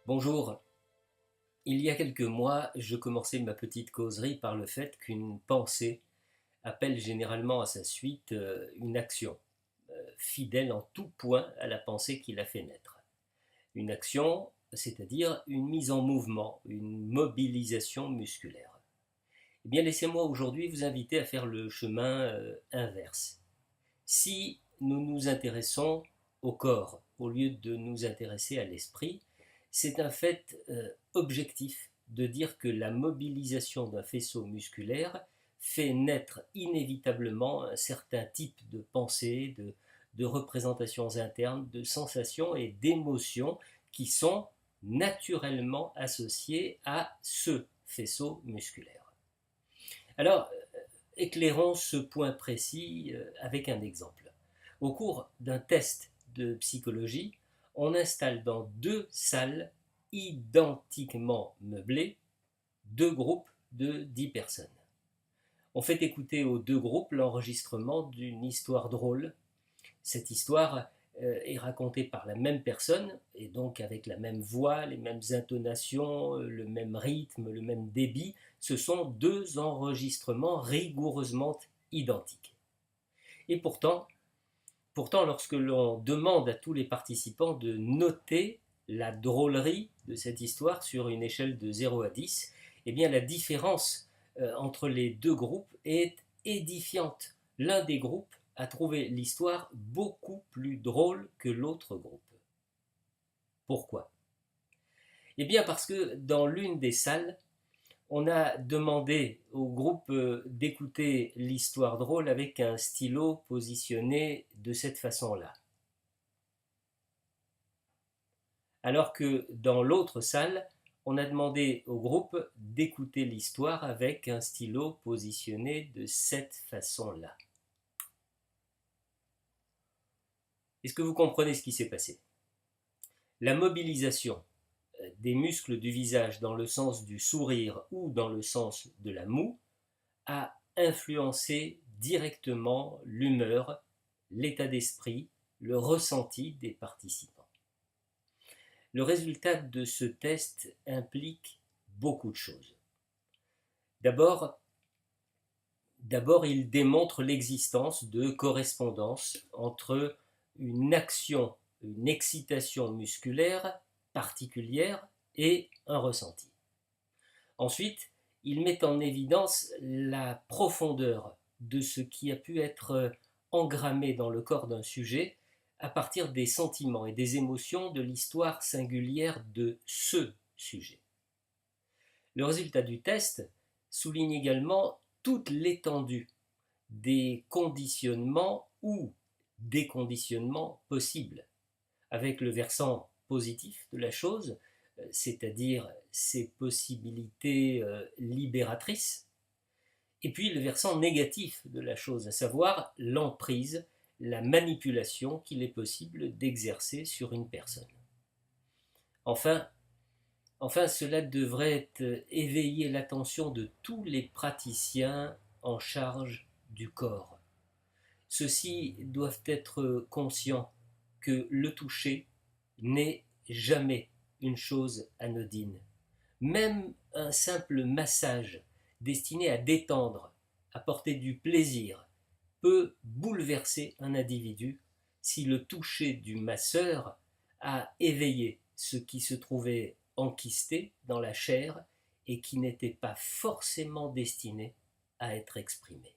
Bonjour, il y a quelques mois, je commençais ma petite causerie par le fait qu'une pensée appelle généralement à sa suite une action, fidèle en tout point à la pensée qui l'a fait naître. Une action, c'est-à-dire une mise en mouvement, une mobilisation musculaire. Eh bien, laissez-moi aujourd'hui vous inviter à faire le chemin inverse. Si nous nous intéressons au corps au lieu de nous intéresser à l'esprit, c'est un fait objectif de dire que la mobilisation d'un faisceau musculaire fait naître inévitablement un certain type de pensée, de représentations internes, de sensations et d'émotions qui sont naturellement associées à ce faisceau musculaire. Alors, éclairons ce point précis avec un exemple. Au cours d'un test de psychologie, on installe dans deux salles identiquement meublées deux groupes de 10 personnes. On fait écouter aux deux groupes l'enregistrement d'une histoire drôle. Cette histoire est racontée par la même personne, et donc avec la même voix, les mêmes intonations, le même rythme, le même débit. Ce sont deux enregistrements rigoureusement identiques. Et pourtant, lorsque l'on demande à tous les participants de noter la drôlerie de cette histoire sur une échelle de 0 à 10, eh bien la différence entre les deux groupes est édifiante. L'un des groupes a trouvé l'histoire beaucoup plus drôle que l'autre groupe. Pourquoi? Eh bien parce que dans l'une des salles, on a demandé au groupe d'écouter l'histoire drôle avec un stylo positionné de cette façon-là. Alors que dans l'autre salle, on a demandé au groupe d'écouter l'histoire avec un stylo positionné de cette façon-là. Est-ce que vous comprenez ce qui s'est passé? La mobilisation des muscles du visage dans le sens du sourire ou dans le sens de la moue a influencé directement l'humeur, l'état d'esprit, le ressenti des participants. Le résultat de ce test implique beaucoup de choses. D'abord, il démontre l'existence de correspondances entre une action, une excitation musculaire particulière et un ressenti. Ensuite, il met en évidence la profondeur de ce qui a pu être engrammé dans le corps d'un sujet à partir des sentiments et des émotions de l'histoire singulière de ce sujet. Le résultat du test souligne également toute l'étendue des conditionnements ou déconditionnements possibles, avec le versant positif de la chose, c'est-à-dire ses possibilités libératrices, et puis le versant négatif de la chose, à savoir l'emprise, la manipulation qu'il est possible d'exercer sur une personne. Enfin, cela devrait éveiller l'attention de tous les praticiens en charge du corps. Ceux-ci doivent être conscients que le toucher n'est jamais une chose anodine. Même un simple massage destiné à détendre, apporter du plaisir, peut bouleverser un individu si le toucher du masseur a éveillé ce qui se trouvait enquisté dans la chair et qui n'était pas forcément destiné à être exprimé.